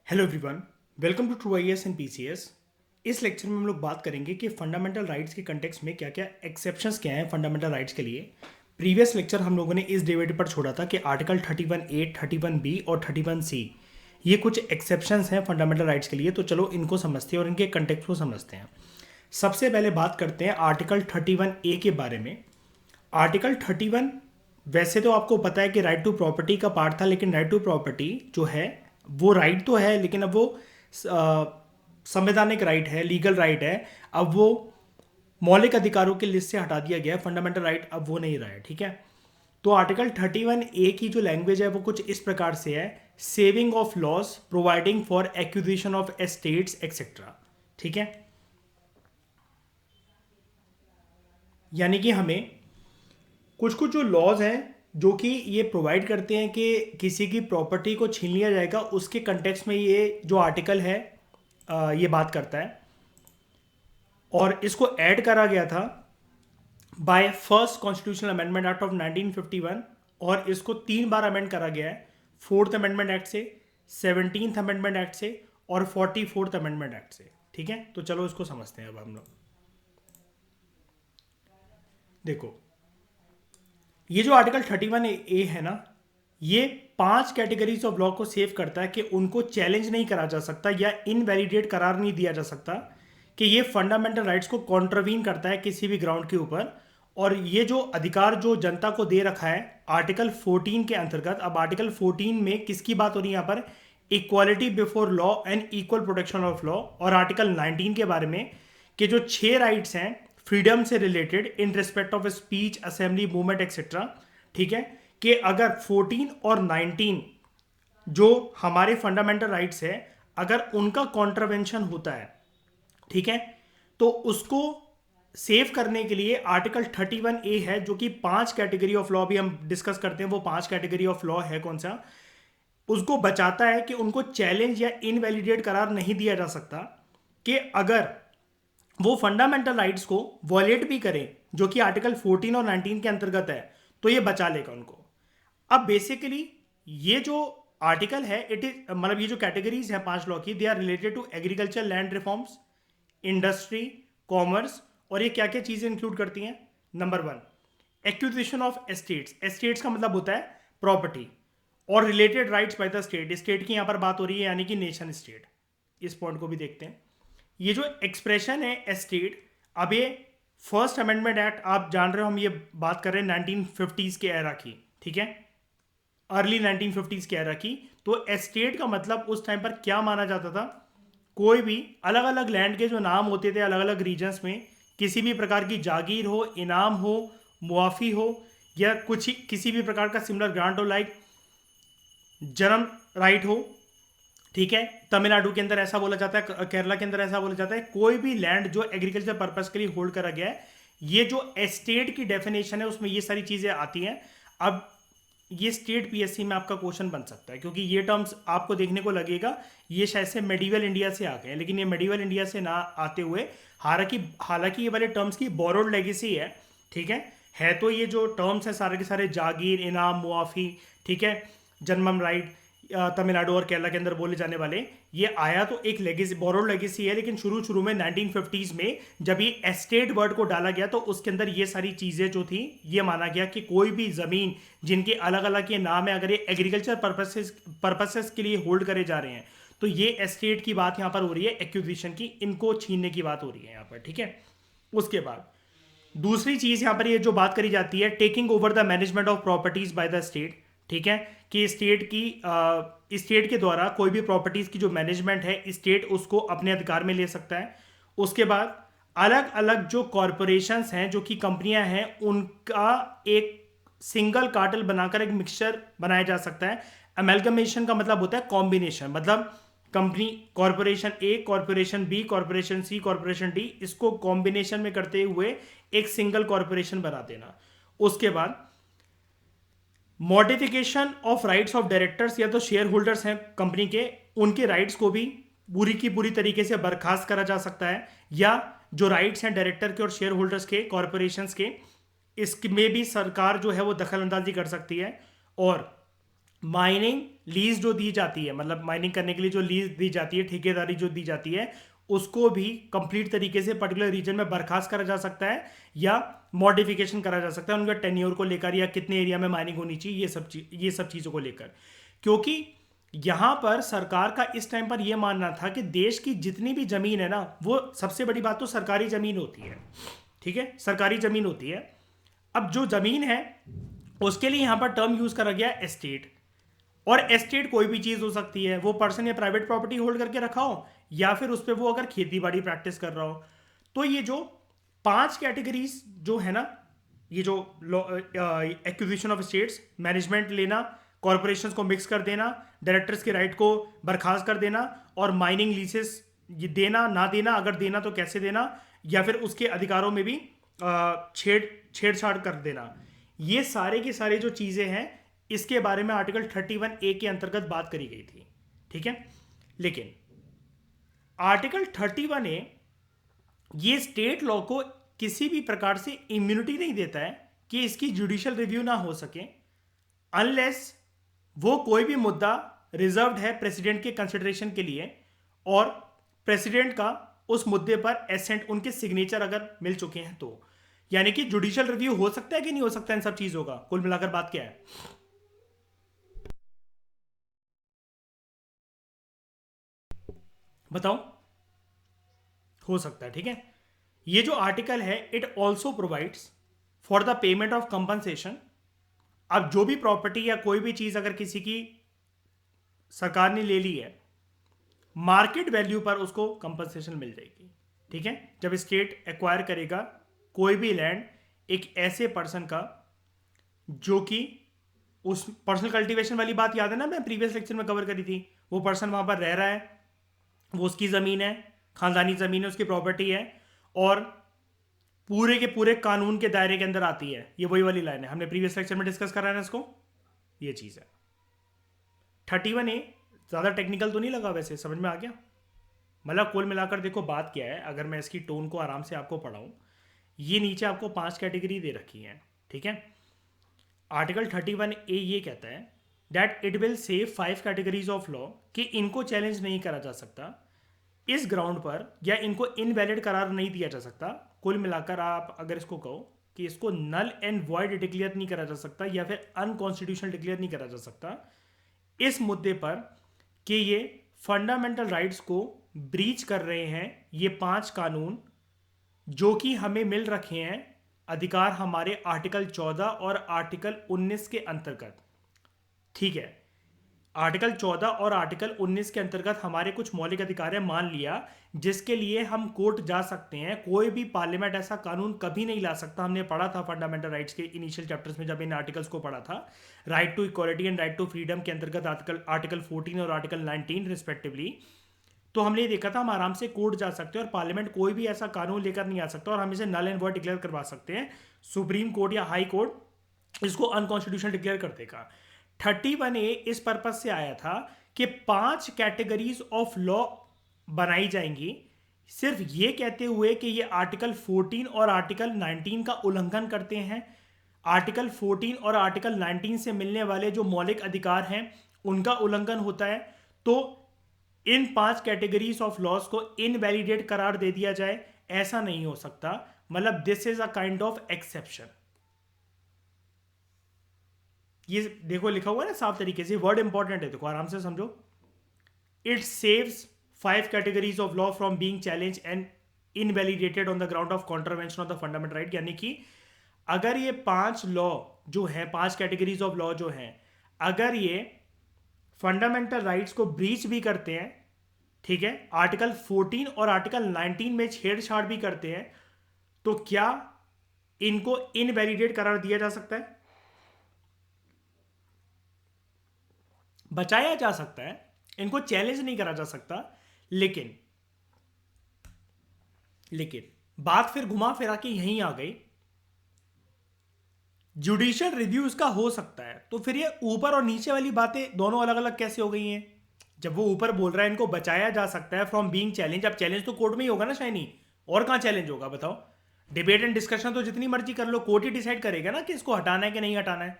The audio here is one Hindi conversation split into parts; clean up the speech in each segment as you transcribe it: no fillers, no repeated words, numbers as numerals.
Hello everyone, welcome to true IAS and PCS. इस लेक्चर में हम लोग बात करेंगे कि फंडामेंटल राइट्स के कंटेक्स्ट में क्या क्या एक्सेप्शंस क्या हैं फंडामेंटल राइट्स के लिए। प्रीवियस लेक्चर हम लोगों ने इस डेरिवेटिव पर छोड़ा था कि आर्टिकल 31A, 31B और 31C ये कुछ एक्सेप्शंस हैं फंडामेंटल राइट्स के लिए। तो चलो इनको समझते हैं और इनके कंटेक्स्ट को समझते हैं। सबसे पहले बात करते हैं आर्टिकल 31A के बारे में। आर्टिकल 31 वैसे तो आपको पता है कि राइट टू प्रॉपर्टी का पार्ट था, लेकिन राइट टू प्रॉपर्टी जो है वो राइट तो है, लेकिन अब वो संवैधानिक राइट है, लीगल राइट है। अब वो मौलिक अधिकारों की लिस्ट से हटा दिया गया है, फंडामेंटल राइट अब वो नहीं रहा है। ठीक है, तो आर्टिकल 31A की जो लैंग्वेज है वो कुछ इस प्रकार से है: saving of loss, providing for acquisition of estates etcetera. ठीक है, यानी कि हमें कुछ कुछ जो लॉज हैं जो कि ये प्रोवाइड करते हैं कि किसी की प्रॉपर्टी को छीन लिया जाएगा, उसके कंटेक्स्ट में ये जो आर्टिकल है ये बात करता है। और इसको ऐड करा गया था by first constitutional amendment act of 1951, और इसको 3 बार अमेंड करा गया है: 4th अमेंडमेंट एक्ट से, 17th अमेंडमेंट एक्ट से और 44th अमेंडमेंट एक्ट से। ठीक है, तो चलो इसको समझते हैं अब हम लोग। देखो, ये जो आर्टिकल 31A है ना, ये 5 कैटेगरीज ऑफ लॉ को सेव करता है कि उनको चैलेंज नहीं करा जा सकता या इनवैलिडेट करार नहीं दिया जा सकता, कि ये फंडामेंटल राइट्स को कॉन्ट्रवीन करता है किसी भी ग्राउंड के ऊपर। और ये जो अधिकार जो जनता को दे रखा है आर्टिकल 14 के अंतर्गत, अब आर्टिकल 14 में किसकी बात हो रही है यहाँ पर? Equality before law and equal protection of law. और आर्टिकल 19 के बारे में कि जो 6 राइट्स हैं फ्रीडम से related in respect of speech, assembly, movement etcetera. ठीक है, कि अगर 14 और 19 जो हमारे फंडामेंटल राइट्स है, अगर उनका कॉन्ट्रवेंशन होता है, ठीक है, तो उसको सेव करने के लिए आर्टिकल 31A है, जो कि 5 कैटेगरी ऑफ लॉ भी हम डिस्कस करते हैं। वो 5 कैटेगरी ऑफ लॉ है कौन सा? उसको बचाता है कि उनको चैलेंज या इनवैलिडेट करार नहीं दिया जा सकता, कि अगर वो फंडामेंटल राइट्स को वॉलेट भी करें, जो कि आर्टिकल 14 और 19 के अंतर्गत है, तो ये बचा लेगा उनको। अब बेसिकली ये जो आर्टिकल है, इट इज मतलब ये जो कैटेगरीज हैं 5 लॉ की, they are related to agriculture, land reforms, industry, commerce. और ये क्या क्या चीजें इंक्लूड करती हैं? Number 1, acquisition of estates. Estates का मतलब होता है प्रॉपर्टी, और related rights by the state. State की यहां पर बात हो रही है, यानी कि नेशन स्टेट। इस पॉइंट को भी देखते हैं। ये जो एक्सप्रेशन है एस्टेट, अब ये फर्स्ट अमेंडमेंट एक्ट आप जान रहे हो, हम ये बात कर रहे हैं 1950s के एरा की। ठीक है, अर्ली 1950s के एरा की। तो एस्टेट का मतलब उस टाइम पर क्या माना जाता था? कोई भी अलग अलग लैंड के जो नाम होते थे अलग अलग रीजन्स में, किसी भी प्रकार की जागीर हो, इनाम हो, मुआफ़ी हो, या कुछ किसी भी प्रकार का सिमिलर ग्रांट हो, लाइक जन्म राइट हो। ठीक है, तमिलनाडु के अंदर ऐसा बोला जाता है, केरला के अंदर ऐसा बोला जाता है, कोई भी लैंड जो एग्रीकल्चर पर्पस के लिए होल्ड करा गया है। ये जो एस्टेट की डेफिनेशन है उसमें ये सारी चीजें आती हैं। अब ये स्टेट पीएससी में आपका क्वेश्चन बन सकता है, क्योंकि ये टर्म्स आपको देखने को लगेगा ये शायद से मेडिवल इंडिया से आ गए हैं, लेकिन ये मेडिवल इंडिया से ना आते हुए, हालांकि हालांकि ये वाले टर्म्स की बोरोड लेगेसी है। ठीक है तो ये जो टर्म्स हैं सारे के सारे जागीर, इनाम, मुआफ़ी, ठीक है, जन्मम राइट, तमिलनाडु और केरला के अंदर बोले जाने वाले, ये आया तो एक लेगेसी, बोरोड लेगेसी है। लेकिन शुरू शुरू में 1950s में जब ये एस्टेट वर्ड को डाला गया, तो उसके अंदर ये सारी चीज़ें जो थी, ये माना गया कि कोई भी ज़मीन जिनके अलग अलग ये नाम है, अगर ये एग्रीकल्चर पर्पसेस के लिए होल्ड करे जा रहे हैं, तो ये एस्टेट की बात यहाँ पर हो रही है, एक्विजिशन की, इनको छीनने की बात हो रही है यहाँ पर। ठीक है, उसके बाद दूसरी चीज यहां पर ये जो बात करी जाती है, taking over the management of properties bye the state. ठीक है, कि स्टेट के द्वारा कोई भी प्रॉपर्टीज की जो मैनेजमेंट है, स्टेट उसको अपने अधिकार में ले सकता है। उसके बाद अलग अलग जो कॉरपोरेशंस हैं, जो कि कंपनियां हैं, उनका एक सिंगल कार्टेल बनाकर एक मिक्सचर बनाया जा सकता है। अमेलगमेशन का मतलब होता है कॉम्बिनेशन, मतलब कंपनी, कॉरपोरेशन ए, कॉरपोरेशन बी, कॉरपोरेशन सी, कॉरपोरेशन डी, इसको कॉम्बिनेशन में करते हुए एक सिंगल कॉरपोरेशन बना देना। उसके बाद modification of rights of directors, या तो शेयर होल्डर्स हैं कंपनी के, उनके राइट्स को भी पूरी की पूरी तरीके से बर्खास्त करा जा सकता है, या जो राइट्स हैं डायरेक्टर के और शेयर होल्डर्स के, कॉरपोरेशंस के, इसमें भी सरकार जो है वो दखल अंदाजी कर सकती है। और माइनिंग लीज जो दी जाती है, मतलब माइनिंग करने के लिए जो लीज दी जाती है, ठेकेदारी जो दी जाती है, उसको भी कंप्लीट तरीके से पर्टिकुलर रीजन में बर्खास्त करा जा सकता है या मॉडिफिकेशन करा जा सकता है उनका टेन्योर को लेकर, या कितने एरिया में माइनिंग होनी चाहिए, ये सब चीज़ों को लेकर। क्योंकि यहां पर सरकार का इस टाइम पर यह मानना था कि देश की जितनी भी जमीन है ना, वो सबसे बड़ी बात तो सरकारी जमीन होती है, ठीक है, सरकारी जमीन होती है। अब जो जमीन है उसके लिए यहां पर टर्म यूज करा गया एस्टेट। और एस्टेट कोई भी चीज हो सकती है, वो पर्सन या प्राइवेट प्रॉपर्टी होल्ड करके रखा हो, या फिर उस पर वो अगर खेती बाड़ी प्रैक्टिस कर रहा हो। तो ये जो 5 कैटेगरीज जो है ना, ये जो एक्विजिशन ऑफ स्टेट्स, मैनेजमेंट लेना, कॉरपोरेशंस को मिक्स कर देना, डायरेक्टर्स के राइट को बर्खास्त कर देना, और माइनिंग लीसेस ये देना ना देना, अगर देना तो कैसे देना, या फिर उसके अधिकारों में भी छेड़छाड़ कर देना, ये सारे की सारी जो चीज़ें हैं, इसके बारे में आर्टिकल 31A के अंतर्गत बात करी गई थी, ठीक है। लेकिन आर्टिकल 31A ये स्टेट लॉ को किसी भी प्रकार से इम्यूनिटी नहीं देता है कि इसकी जुडिशियल रिव्यू ना हो सके, अनलेस वो कोई भी मुद्दा रिजर्व्ड है प्रेसिडेंट के कंसिडरेशन के लिए, और प्रेसिडेंट का उस मुद्दे पर एसेंट, उनके सिग्नेचर अगर मिल चुके हैं तो। यानी कि जुडिशियल रिव्यू हो सकता है कि नहीं हो सकता इन सब चीजों का, कुल मिलाकर बात क्या है, बताओ। हो सकता है, ठीक है। ये जो आर्टिकल है, it also provides for the payment of compensation. अब जो भी प्रॉपर्टी या कोई भी चीज अगर किसी की सरकार ने ले ली है, मार्केट वैल्यू पर उसको कंपनसेशन मिल जाएगी, ठीक है। जब स्टेट एक्वायर करेगा कोई भी लैंड एक ऐसे पर्सन का जो कि, उस पर्सनल कल्टीवेशन वाली बात याद है ना, मैं प्रीवियस लेक्चर में कवर करी थी, वो पर्सन वहां पर रह रहा है, वो उसकी ज़मीन है, खानदानी ज़मीन है, उसकी प्रॉपर्टी है, और पूरे के पूरे कानून के दायरे के अंदर आती है। ये वही वाली लाइन है, हमने प्रीवियस लेक्चर में डिस्कस करा है ना इसको, ये चीज़ है। 31A ज़्यादा टेक्निकल तो नहीं लगा, वैसे समझ में आ गया। मतलब कुल मिलाकर देखो बात क्या है, अगर मैं इसकी टोन को आराम से आपको पढ़ाऊँ, ये नीचे आपको 5 कैटेगरी दे रखी है, ठीक है। आर्टिकल 31A ये कहता है that it will save 5 categories of law, कि इनको चैलेंज नहीं करा जा सकता इस ग्राउंड पर, या इनको इनवैलिड करार नहीं दिया जा सकता। कुल मिलाकर आप अगर इसको कहो कि इसको नल एंड वॉइड डिक्लेयर नहीं करा जा सकता, या फिर अनकॉन्स्टिट्यूशनल डिक्लेयर नहीं करा जा सकता इस मुद्दे पर कि ये फंडामेंटल राइट्स को ब्रीच कर रहे हैं, ये 5 कानून जो कि हमें मिल रखे हैं अधिकार हमारे आर्टिकल 14 और आर्टिकल 19 के अंतर्गत, ठीक है। आर्टिकल 14 और आर्टिकल 19 के अंतर्गत हमारे कुछ मौलिक अधिकार है, मान लिया, जिसके लिए हम कोर्ट जा सकते हैं। कोई भी पार्लियामेंट ऐसा कानून कभी नहीं ला सकता। हमने पढ़ा था फंडामेंटल राइट्स के इनिशियल चैप्टर्स में, जब इन आर्टिकल्स को पढ़ा था, right to equality and right to freedom के अंतर्गत आर्टिकल 14 और आर्टिकल 19 रिस्पेक्टिवली। तो हमने ये देखा था हम आराम से कोर्ट जा सकते हैं और पार्लियामेंट कोई भी ऐसा कानून लेकर नहीं आ सकता, और हम इसे नल एंड वॉइड डिक्लेयर करवा सकते हैं। सुप्रीम कोर्ट या हाई कोर्ट इसको अनकॉन्स्टिट्यूशनल डिक्लेयर कर देगा। 31A इस पर्पज से आया था कि 5 कैटेगरीज ऑफ लॉ बनाई जाएंगी, सिर्फ ये कहते हुए कि ये आर्टिकल 14 और आर्टिकल 19 का उल्लंघन करते हैं। आर्टिकल 14 और आर्टिकल 19 से मिलने वाले जो मौलिक अधिकार हैं उनका उल्लंघन होता है, तो इन 5 कैटेगरीज ऑफ लॉज को इनवैलिडेट करार दे दिया जाए, ऐसा नहीं हो सकता। मतलब this is a kind of exception. ये देखो लिखा हुआ है ना साफ तरीके से, वर्ड इंपॉर्टेंट है, देखो आराम से समझो। It saves 5 categories of law from being challenge and invalidated on the ground of contravention of the fundamental right. यानी कि अगर ये 5 लॉ जो है, 5 कैटेगरीज ऑफ लॉ जो हैं, अगर ये फंडामेंटल राइट्स को ब्रीच भी करते हैं, ठीक है, आर्टिकल 14 और आर्टिकल 19 में छेड़छाड़ भी करते हैं, तो क्या इनको इनवैलिडेट करार दिया जा सकता है? बचाया जा सकता है, इनको चैलेंज नहीं करा जा सकता। लेकिन बात फिर घुमा फिरा के यहीं आ गई, जुडिशियल रिव्यू इसका हो सकता है। तो फिर ये ऊपर और नीचे वाली बातें दोनों अलग अलग कैसे हो गई हैं? जब वो ऊपर बोल रहा है इनको बचाया जा सकता है फ्रॉम बीइंग चैलेंज, अब चैलेंज तो कोर्ट में ही होगा ना शाइनी, और कहां चैलेंज होगा बताओ? डिबेट एंड डिस्कशन तो जितनी मर्जी कर लो, कोर्ट ही डिसाइड करेगा ना कि इसको हटाना है कि नहीं हटाना है,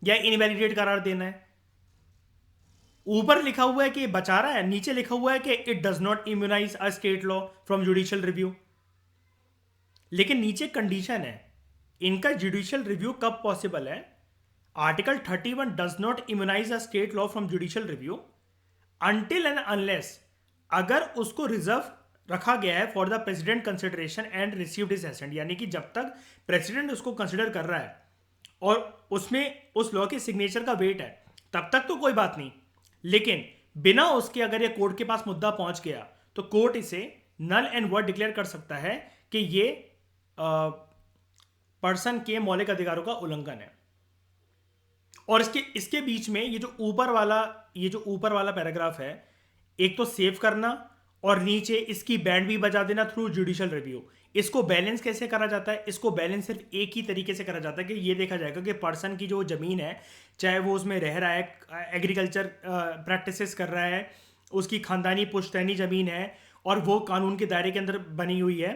या इनवैलिडेट करार देना है। ऊपर लिखा हुआ है कि बचा रहा है, नीचे लिखा हुआ है कि it does not immunize a state law from judicial review. लेकिन नीचे कंडीशन है, इनका जुडिशियल रिव्यू कब पॉसिबल है? Article 31 does not immunize a state law from judicial review until and unless, अगर उसको रिजर्व रखा गया है for the president consideration and received his assent, यानी कि जब तक प्रेसिडेंट उसको कंसिडर कर रहा है और उसमें उस लॉ के सिग्नेचर का वेट है, तब तक तो कोई बात नहीं। लेकिन बिना उसके अगर ये कोर्ट के पास मुद्दा पहुंच गया तो कोर्ट इसे नल एंड वर्ड डिक्लेयर कर सकता है कि ये पर्सन के मौलिक अधिकारों का उल्लंघन है। और इसके बीच में ये जो ऊपर वाला पैराग्राफ है, एक तो सेव करना और नीचे इसकी बैंड भी बजा देना थ्रू जुडिशियल रिव्यू। इसको बैलेंस कैसे करा जाता है? इसको बैलेंस सिर्फ एक ही तरीके से करा जाता है कि ये देखा जाएगा कि पर्सन की जो ज़मीन है, चाहे वो उसमें रह रहा है, एग्रीकल्चर प्रैक्टिसेस कर रहा है, उसकी खानदानी पुश्तैनी ज़मीन है और वो कानून के दायरे के अंदर बनी हुई है।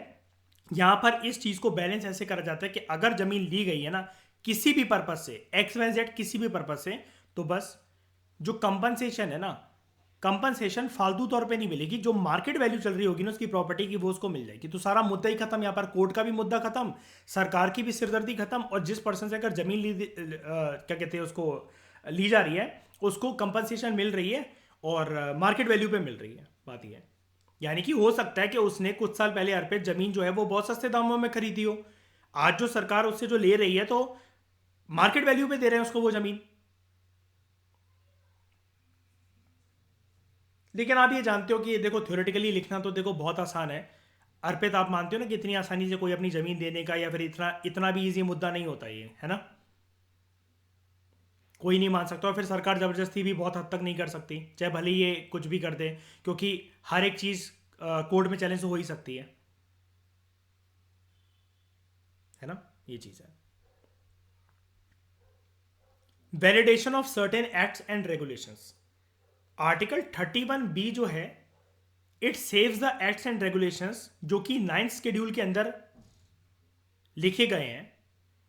यहाँ पर इस चीज़ को बैलेंस ऐसे करा जाता है कि अगर ज़मीन ली गई है ना किसी भी पर्पज से, XYZ किसी भी पर्पज से, तो बस जो कंपनसेशन है ना, कंपनसेशन फालतू तौर पे नहीं मिलेगी, जो मार्केट वैल्यू चल रही होगी ना उसकी प्रॉपर्टी की, वो उसको मिल जाएगी। तो सारा मुद्दा ही खत्म, यहाँ पर कोर्ट का भी मुद्दा खत्म, सरकार की भी सिरदर्दी खत्म, और जिस पर्सन से अगर जमीन क्या कहते हैं उसको ली जा रही है, उसको कंपनसेशन मिल रही है और मार्केट वैल्यू पे मिल रही है। बात यह है, यानी कि हो सकता है कि उसने कुछ साल पहले अर्पित जमीन जो है वो बहुत सस्ते दामों में खरीदी हो, आज जो सरकार उससे जो ले रही है तो मार्केट वैल्यू पे दे रहे हैं उसको वो जमीन। लेकिन आप ये जानते हो कि देखो थ्योरेटिकली लिखना तो देखो बहुत आसान है। अर्पित, आप मानते हो ना कि इतनी आसानी से कोई अपनी जमीन देने का या फिर इतना इतना भी इजी मुद्दा नहीं होता ये, है ना? कोई नहीं मान सकता, और फिर सरकार जबरदस्ती भी बहुत हद तक नहीं कर सकती, चाहे भले ही ये कुछ भी कर दे, क्योंकि हर एक चीज़ कोर्ट में चैलेंज हो ही सकती है ना? ये चीज़ है। Validation of certain acts and regulations. Article 31B जो है, it saves the acts and regulations जो कि 9th शेड्यूल के अंदर लिखे गए हैं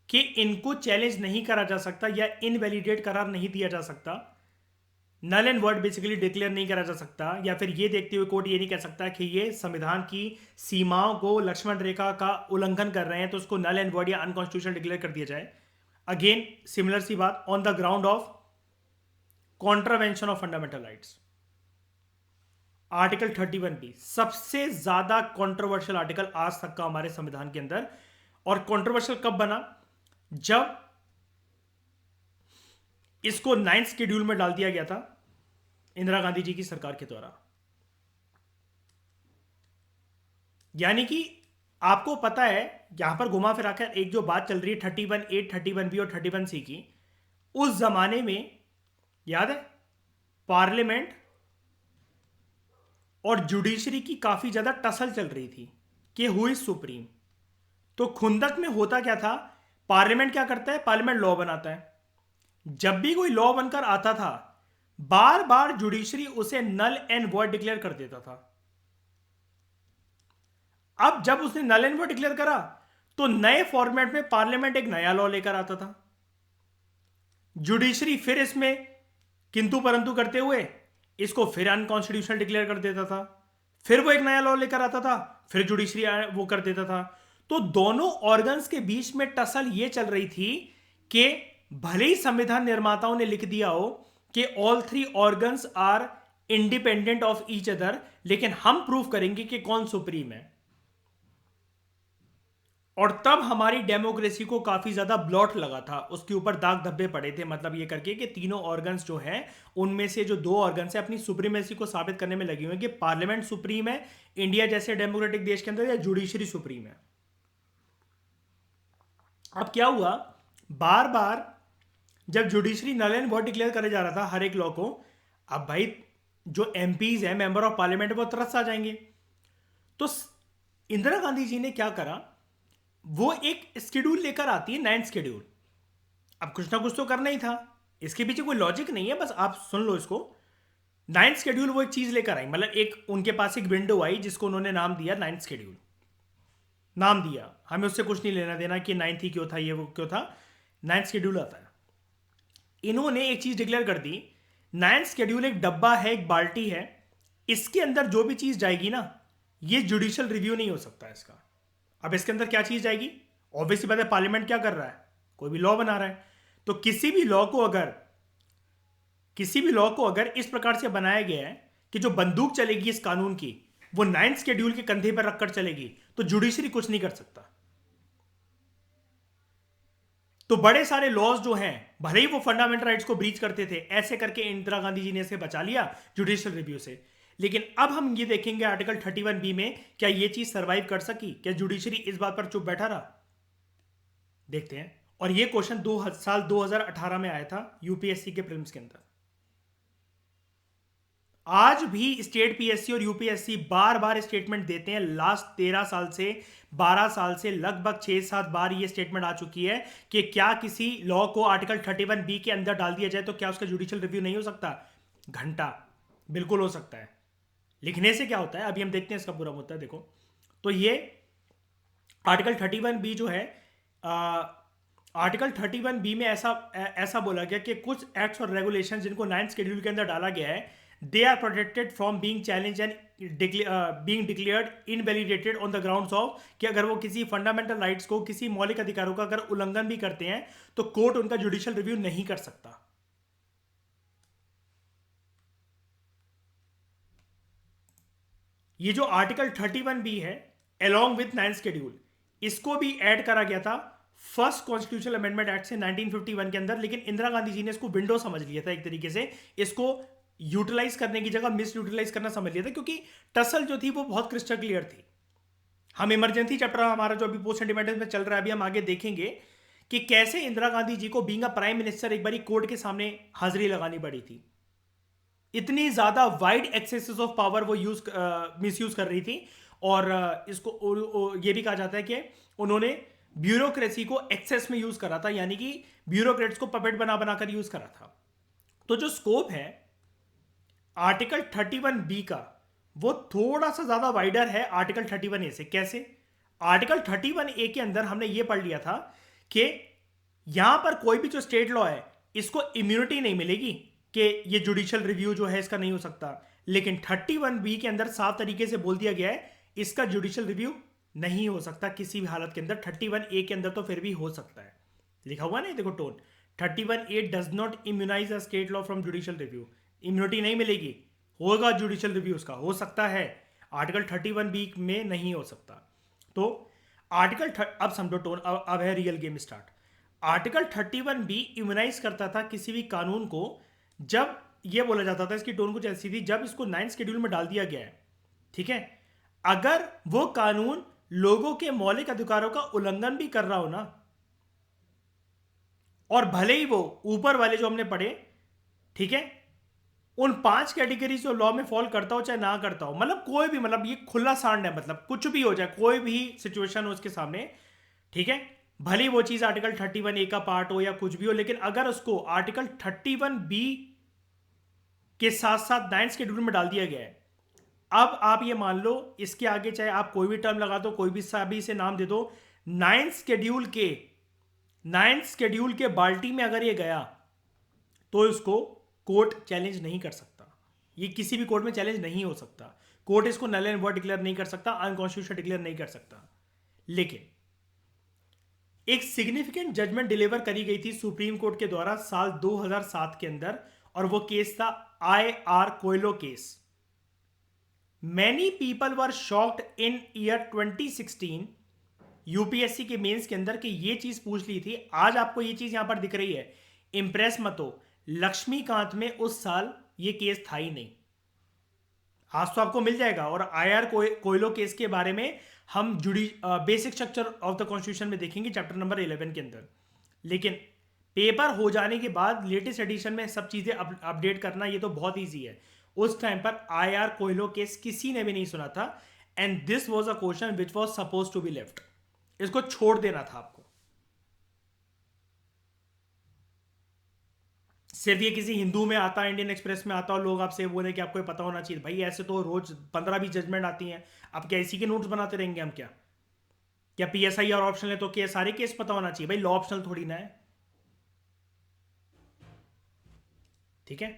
कि इनको चैलेंज नहीं करा जा सकता या इनवैलिडेट करार नहीं दिया जा सकता, null and void basically declare नहीं करा जा सकता, या फिर ये देखते हुए कोर्ट ये नहीं कह सकता कि ये संविधान की सीमाओं को, लक्ष्मण रेखा का उल्लंघन कर रहे हैं तो उसको नल एंड वर्ड या अनकॉन्स्टिट्यूशनल डिक्लेयर कर दिया जाए। अगेन सिमिलर सी बात, on the ground of contravention of fundamental rights. Article 31B सबसे ज्यादा कंट्रोवर्शियल आर्टिकल आज तक का हमारे संविधान के अंदर। और कंट्रोवर्शियल कब बना? जब इसको 9th शेड्यूल में डाल दिया गया था इंदिरा गांधी जी की सरकार के द्वारा। यानी कि आपको पता है, यहां पर घुमा फिरा कर एक जो बात चल रही है 31A, 31B और 31C की, उस जमाने में याद है पार्लियामेंट और जुडिशरी की काफी ज्यादा टसल चल रही थी कि हु इज सुप्रीम। तो खुंदक में होता क्या था, पार्लियामेंट क्या करता है? पार्लियामेंट लॉ बनाता है। जब भी कोई लॉ बनकर आता था, बार बार जुडिशरी उसे नल एंड वॉइड डिक्लेयर कर देता था। अब जब उसने नल एंड वॉइड डिक्लेयर करा तो नए फॉर्मेट में पार्लियामेंट एक नया लॉ लेकर आता था, जुडिशरी फिर इसमें किंतु परंतु करते हुए इसको फिर अनकॉन्स्टिट्यूशनल डिक्लेयर कर देता था, फिर वो एक नया लॉ लेकर आता था, फिर जुडिशरी वो कर देता था। तो दोनों ऑर्गन्स के बीच में टसल ये चल रही थी कि भले ही संविधान निर्माताओं ने लिख दिया हो कि all three organs are independent of each other, लेकिन हम प्रूव करेंगे कि कौन सुप्रीम है। और तब हमारी डेमोक्रेसी को काफी ज्यादा ब्लॉट लगा था, उसके ऊपर दाग धब्बे पड़े थे, मतलब ये करके कि तीनों ऑर्गन्स जो हैं उनमें से जो दो ऑर्गन्स हैं अपनी सुप्रीमेसी को साबित करने में लगे हुए हैं कि पार्लियामेंट सुप्रीम है इंडिया जैसे डेमोक्रेटिक देश के अंदर, या जुडिशरी सुप्रीम है। अब क्या हुआ, बार बार जब judiciary null and void declare करे जा रहा था हर एक लॉ को, अब भाई जो एमपीज हैं, मेंबर ऑफ पार्लियामेंट, वो तरस आ जाएंगे। तो इंदिरा गांधी जी ने क्या करा, वो एक शेड्यूल लेकर आती है 9th शेड्यूल। अब कुछ ना कुछ तो करना ही था, इसके पीछे कोई लॉजिक नहीं है, बस आप सुन लो इसको। 9th शेड्यूल वो एक चीज लेकर आई, मतलब एक उनके पास एक विंडो आई जिसको उन्होंने नाम दिया 9th शेड्यूल। नाम दिया, हमें उससे कुछ नहीं लेना देना कि 9th ही क्यों था, ये वो क्यों था, 9th शेड्यूल आता है। इन्होंने एक चीज डिक्लेयर कर दी, नाइन्थ शेड्यूल एक डब्बा है, एक बाल्टी है, इसके अंदर जो भी चीज जाएगी ना, ये जुडिशियल रिव्यू नहीं हो सकता इसका। अब इसके अंदर क्या चीज जाएगी? ऑब्वियसली बात है, पार्लियामेंट क्या कर रहा है? कोई भी लॉ बना रहा है। तो किसी भी लॉ को अगर इस प्रकार से बनाया गया है कि जो बंदूक चलेगी इस कानून की, वो नाइन्थ शेड्यूल के कंधे पर रखकर चलेगी, तो जुडिशरी कुछ नहीं कर सकता। तो बड़े सारे लॉज जो हैं, भले ही वो फंडामेंटल राइट्स को ब्रीच करते थे, ऐसे करके इंदिरा गांधी जी ने इसे बचा लिया जुडिशियल रिव्यू से। लेकिन अब हम ये देखेंगे आर्टिकल 31B में क्या ये चीज सरवाइव कर सकी, क्या जुडिशरी इस बात पर चुप बैठा रहा? देखते हैं। और ये क्वेश्चन साल 2018 में आया था यूपीएससी के प्रीलिम्स के अंदर। आज भी स्टेट पीएससी और यूपीएससी बार बार स्टेटमेंट देते हैं। लास्ट 13 साल से 12 साल से लगभग 6-7 बार ये स्टेटमेंट आ चुकी है कि क्या किसी लॉ को आर्टिकल 31B के अंदर डाल दिया जाए तो क्या उसका जुडिशियल रिव्यू नहीं हो सकता? घंटा बिल्कुल हो सकता है। लिखने से क्या होता है अभी हम देखते हैं इसका पूरा मुद्दा। देखो, तो ये आर्टिकल 31B जो है, आर्टिकल 31B में ऐसा बोला गया कि कुछ एक्ट्स और रेगुलेशन जिनको 9th शेड्यूल के अंदर डाला गया है, they are protected from being challenge and being declared invalidated on the grounds of, कि अगर वो किसी फंडामेंटल राइट्स को, किसी मौलिक अधिकारों का अगर उल्लंघन भी करते हैं तो कोर्ट उनका जुडिशियल रिव्यू नहीं कर सकता। ये जो आर्टिकल 31B है अलॉन्ग विथ 9th शेड्यूल, इसको भी ऐड करा गया था फर्स्ट कॉन्स्टिट्यूशनल अमेंडमेंट एक्ट से 1951 के अंदर। लेकिन इंदिरा गांधी जी ने इसको विंडो समझ लिया था एक तरीके से, इसको यूटिलाइज करने की जगह मिस यूटिलाइज करना समझ लिया था, क्योंकि टसल जो थी वो बहुत क्रिस्टल क्लियर थी। हम इमरजेंसी चैप्टर हमारा जो अभी पोस्ट इंडिपेंडेंस में चल रहा है, अभी हम आगे देखेंगे कि कैसे इंदिरा गांधी जी को बीइंग अ प्राइम मिनिस्टर एक बारी कोर्ट के सामने हाजिरी लगानी पड़ी थी। इतनी ज्यादा वाइड एक्सेसेस ऑफ पावर वो मिसयूज कर रही थी। और इसको ये भी कहा जाता है कि उन्होंने ब्यूरोक्रेसी को एक्सेस में यूज करा था, यानी कि ब्यूरोक्रेट्स को पपेट बना बनाकर यूज करा था। तो जो स्कोप है आर्टिकल 31B का, वो थोड़ा सा ज्यादा वाइडर है आर्टिकल 31A से। कैसे? आर्टिकल 31A के अंदर हमने ये पढ़ लिया था कि यहां पर कोई भी जो स्टेट लॉ है, इसको इम्यूनिटी नहीं मिलेगी कि ये जुडिशियल रिव्यू जो है इसका नहीं हो सकता। लेकिन 31B के अंदर साफ तरीके से बोल दिया गया है इसका जुडिशियल रिव्यू नहीं हो सकता किसी भी हालत के अंदर। 31A के अंदर तो फिर भी हो सकता है, लिखा हुआ नहीं, देखो tone, 31A does not immunize a state law from judicial review. Immunity नहीं मिलेगी, होगा जुडिशियल रिव्यू उसका, हो सकता है। आर्टिकल 31B में नहीं हो सकता। तो अब समझो टोन, अब है real game start. Article 31B immunise करता था किसी भी कानून को, जब यह बोला जाता था, इसकी टोन कुछ ऐसी थी, जब इसको 9th शेड्यूल में डाल दिया गया है, ठीक है, अगर वो कानून लोगों के मौलिक अधिकारों का उल्लंघन भी कर रहा हो ना, और भले ही वो ऊपर वाले जो हमने पढ़े, ठीक है, उन 5 कैटेगरी जो लॉ में फॉल करता हो चाहे ना करता हो, मतलब कोई भी, मतलब ये खुला सांड है, मतलब कुछ भी हो जाए, कोई भी सिचुएशन हो उसके सामने, ठीक है, भले ही वो चीज आर्टिकल 31A का पार्ट हो या कुछ भी हो, लेकिन अगर उसको आर्टिकल 31B के साथ साथ 9th शेड्यूल में डाल दिया गया है, अब आप ये मान लो, इसके आगे चाहे आप कोई भी टर्म लगा दो, कोई भी साबी से नाम दे दो, 9th शेड्यूल के बाल्टी में अगर ये गया तो इसको कोर्ट चैलेंज नहीं कर सकता। ये किसी भी कोर्ट में चैलेंज नहीं हो सकता। कोर्ट इसको नल एंड वॉइड डिक्लेयर नहीं कर सकता, अनकॉन्स्टिट्यूशनल डिक्लेयर नहीं कर सकता। लेकिन एक सिग्निफिकेंट जजमेंट डिलीवर करी गई थी सुप्रीम कोर्ट के द्वारा साल 2007 के अंदर, और वो केस था IR Coelho case. Many people were shocked in year 2016 UPSC के मेंस के अंदर कि ये चीज पूछ ली थी। आज आपको ये चीज यहां पर दिख रही है, इंप्रेस मत हो, लक्ष्मीकांत में उस साल ये केस था ही नहीं। आज तो आपको मिल जाएगा। और IR कोयलो केस के बारे में हम basic structure of the constitution में देखेंगे चैप्टर नंबर 11 के अंदर। लेकिन पेपर हो जाने के बाद लेटेस्ट एडिशन में सब चीजें अपडेट करना ये तो बहुत ईजी है। उस टाइम पर IR कोयलो केस किसी ने भी नहीं सुना था, and this was a question which was suppose to be left. इसको छोड़ देना था आपको। सिर्फ ये किसी हिंदू में आता, इंडियन एक्सप्रेस में आता और लोग आपसे बोले कि आपको ये पता होना चाहिए। भाई ऐसे तो रोज 15-20 जजमेंट आती हैं, अब क्या इसी के नोट्स बनाते रहेंगे हम? क्या PSI और ऑप्शनल है तो क्या सारे केस पता होना चाहिए? भाई लॉ ऑप्शनल थोड़ी ना है, ठीक है।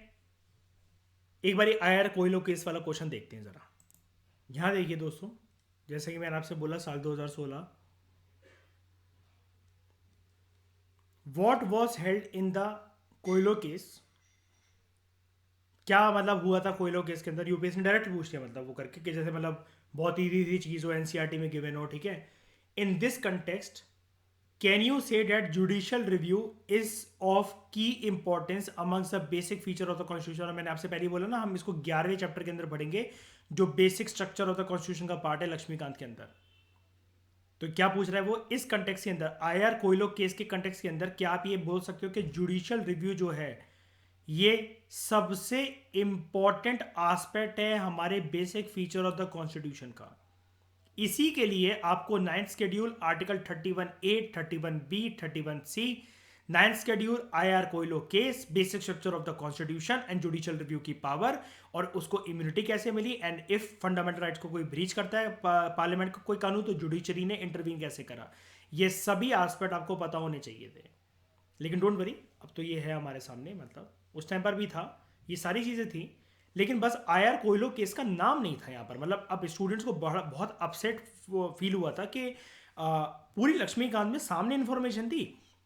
एक बार आईआर कोयलो केस वाला क्वेश्चन देखते हैं जरा। यहां देखिए दोस्तों, जैसे कि मैंने आपसे बोला साल 2016, what was held in the Coelho case, क्या मतलब हुआ था कोयलो केस के अंदर। यूपीएससी डायरेक्ट पूछते हैं मतलब वो करके कि जैसे मतलब बहुत इजी चीज हो, एनसीईआरटी में गिवन हो, ठीक है। In this context can you say that judicial review is of key importance amongst the basic feature of the constitution. और मैंने आपसे पहले ही बोला ना, हम इसको 11वें चैप्टर के अंदर पढ़ेंगे, जो basic structure of the constitution का पार्ट है लक्ष्मीकांत के अंदर। तो क्या पूछ रहा है वो, इस कंटेक्स के अंदर, आईआर कोयलो केस के कंटेक्स के अंदर, क्या आप ये बोल सकते हो कि जुडिशियल रिव्यू जो है ये सबसे इंपॉर्टेंट एस्पेक्ट है हमारे basic feature of the constitution का। इसी के लिए आपको ninth schedule article 31A, 31B, 31C, ninth schedule IR Coelho case, basic structure of the constitution and judicial review की पावर, और उसको इम्यूनिटी कैसे मिली, एंड इफ फंडामेंटल राइट्स को कोई ब्रीच करता है पार्लियामेंट का कोई कानून, तो जुडिशरी ने इंटरवीन कैसे करा। ये सभी एस्पेक्ट आपको पता होने चाहिए थे। लेकिन डोंट वरी, अब तो ये है हमारे सामने, मतलब उस टाइम पर भी था, ये सारी चीज़ें थी, लेकिन बस आईआर कोयलो केस का नाम नहीं था यहाँ पर। मतलब अब स्टूडेंट्स को बहुत अपसेट फील हुआ था कि पूरी लक्ष्मीकांत में सामने इन्फॉर्मेशन थी,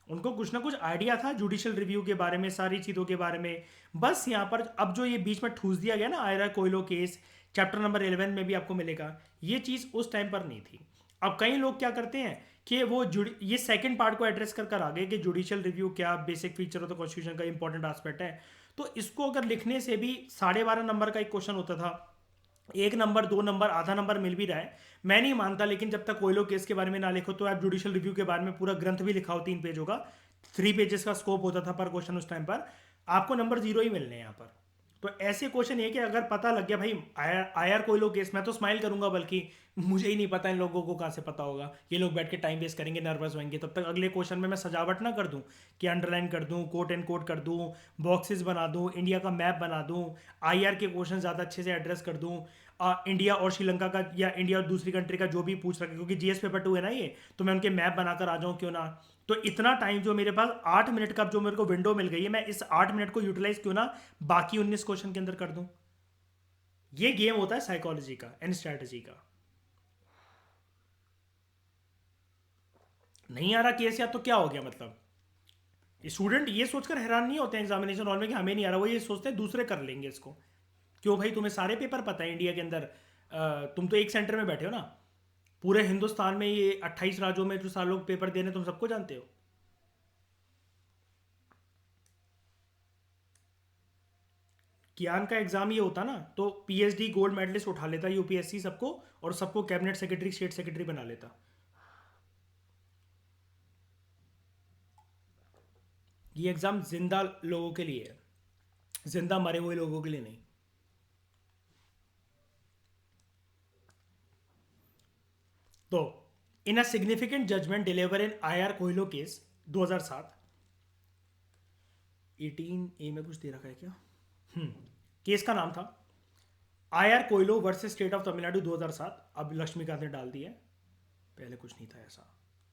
उनको कुछ ना कुछ आइडिया था जुडिशियल रिव्यू के बारे में, सारी चीज़ों के बारे में। बस यहाँ पर अब जो ये बीच में ठूस दिया गया ना IR Coelho case, chapter number 11 में भी आपको मिलेगा, ये चीज़ उस टाइम पर नहीं थी। अब कई लोग क्या करते हैं कि वो ये सेकंड पार्ट को एड्रेस कर आ गए कि जुडिशियल रिव्यू क्या basic feature of the constitution का इंपॉर्टेंट एस्पेक्ट है। तो इसको अगर लिखने से भी 12.5 नंबर का एक क्वेश्चन होता था, 1 नंबर 2 नंबर आधा नंबर मिल भी रहा है, मैं नहीं मानता। लेकिन जब तक कोयलो केस के बारे में ना लिखो, तो आप जुडिशियल रिव्यू के बारे में पूरा ग्रंथ भी लिखा हो 3 पेजों का, 3 पेजेस का स्कोप होता था पर क्वेश्चन उस टाइम पर, आपको नंबर 0 ही मिलने हैं यहाँ पर। तो ऐसे क्वेश्चन ये कि अगर पता लग गया भाई आईआर कोयलो केस, मैं तो स्माइल करूंगा, बल्कि मुझे ही नहीं पता इन लोगों को कहाँ से पता होगा, ये लोग बैठ के टाइम वेस्ट करेंगे, नर्वस होंगे। तब तक अगले क्वेश्चन में मैं सजावट ना कर दूं कि अंडरलाइन कर दूं, कोट एंड कोट कर दूं, बॉक्सेस बना दूं, इंडिया का मैप बना दूं, आईआर के क्वेश्चन ज़्यादा अच्छे से एड्रेस कर दूं, इंडिया और श्रीलंका का या इंडिया और दूसरी कंट्री का जो भी पूछ रखे, क्योंकि जीएस पेपर 2 है ना ये, तो मैं उनके मैप बनाकर आ जाऊं क्यों ना। तो इतना टाइम जो मेरे पास 8 मिनट का जो मेरे को विंडो मिल गई है, मैं इस 8 मिनट को यूटिलाइज क्यों ना बाकी 19 क्वेश्चन के अंदर कर दूं। ये गेम होता है साइकोलॉजी का एंड स्ट्रैटेजी का। नहीं आ रहा केस या तो क्या हो गया, मतलब स्टूडेंट ये सोचकर हैरान नहीं होते हैं एग्जामिनेशन हॉल में कि हमें नहीं आ रहा, वो ये सोचते हैं दूसरे कर लेंगे इसको। क्यों भाई, तुम्हें सारे पेपर पता है इंडिया के अंदर, तुम तो एक सेंटर में बैठे हो ना, पूरे हिंदुस्तान में ये 28 राज्यों में जो सारे लोग पेपर देने, तुम सबको जानते हो। कियान का एग्जाम ये होता ना, तो पीएचडी गोल्ड मेडलिस्ट उठा लेता यूपीएससी सबको, और सबको कैबिनेट सेक्रेटरी स्टेट सेक्रेटरी बना लेता। ये एग्जाम जिंदा लोगों के लिए है, जिंदा मरे हुए लोगों के लिए नहीं। तो in a significant judgement deliver in IR Coelho case 2007, 18A में कुछ दे रखा है क्या, केस का नाम था IR Coelho versus state of Tamil Nadu 2007। अब लक्ष्मीकांत ने डाल दिया है, पहले कुछ नहीं था ऐसा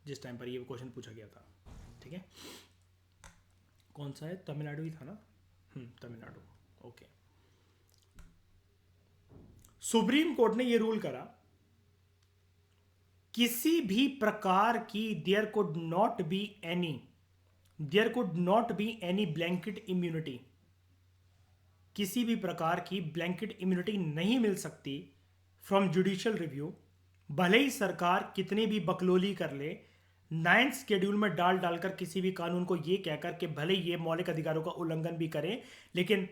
जिस टाइम पर ये क्वेश्चन पूछा गया था, ठीक है। कौन सा है, तमिलनाडु ही था ना, तमिलनाडु, ओके। सुप्रीम कोर्ट ने ये रूल करा, किसी भी प्रकार की there could not be any blanket immunity, किसी भी प्रकार की ब्लैंकेट इम्यूनिटी नहीं मिल सकती फ्रॉम जुडिशियल रिव्यू, भले ही सरकार कितनी भी बकलोली कर ले, नाइन्थ शेड्यूल में डाल डालकर किसी भी कानून को ये कहकर कि भले ये मौलिक अधिकारों का उल्लंघन भी करें, लेकिन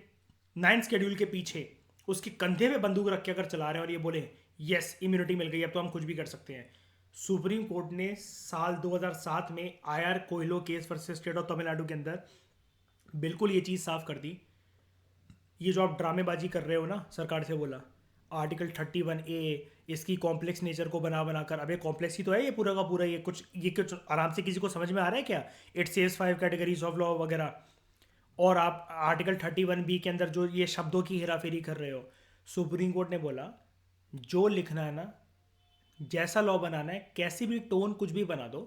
नाइन्थ शेड्यूल के पीछे उसके कंधे पे बंदूक रख के अगर चला रहे हैं और ये बोले यस इम्यूनिटी मिल गई, अब तो हम कुछ भी कर सकते हैं। सुप्रीम कोर्ट ने साल 2007 में IR Coelho case versus state of Tamil Nadu के अंदर बिल्कुल ये चीज़ साफ कर दी। ये जो आप ड्रामेबाजी कर रहे हो ना, सरकार से बोला आर्टिकल 31A, इसकी कॉम्प्लेक्स नेचर को बनाकर, अबे कॉम्प्लेक्स ही तो है ये पूरा का पूरा, ये कुछ आराम से किसी को समझ में आ रहा है क्या, it says 5 categories of law वगैरह, और आप आर्टिकल 31B के अंदर जो ये शब्दों की हेराफेरी कर रहे हो। सुप्रीम कोर्ट ने बोला जो लिखना है ना, जैसा लॉ बनाना है, कैसी भी टोन कुछ भी बना दो,